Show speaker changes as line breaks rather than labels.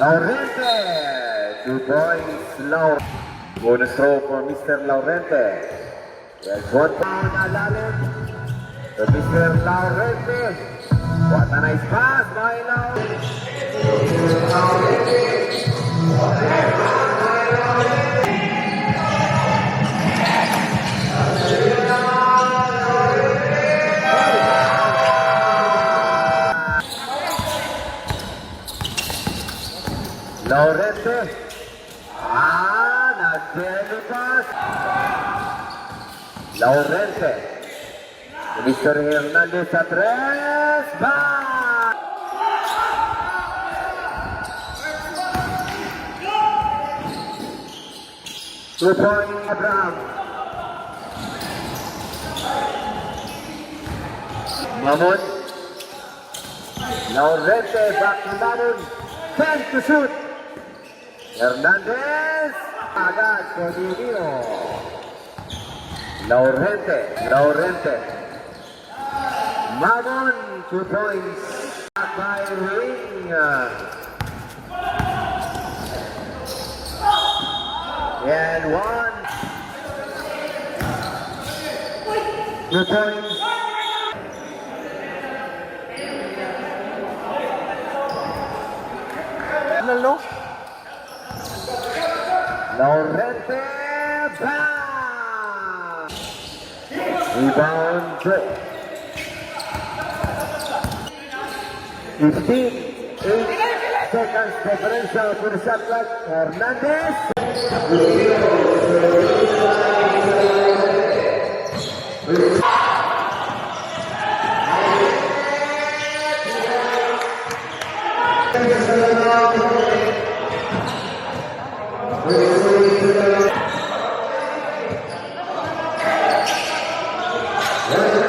Laurente, 2 points, bonus throw for Mr. Laurente. Yes, 1 point alalim to Mr. Laurente. What a nice pass by Laurente. Laurente. Nag-delipas. Laurente. Mr. Hernandez sa 3. Back! Two-point Abraham. Mamon. Laurente back to Mamon. 10 to shoot. Hernandez. Agad Codillo. Laurente. Mamon, 2 points. By Ring. And 1. 2 points.
Lalo?
Laurente back! Rebound break. 8 seconds differential for the shot clock. Hernandez.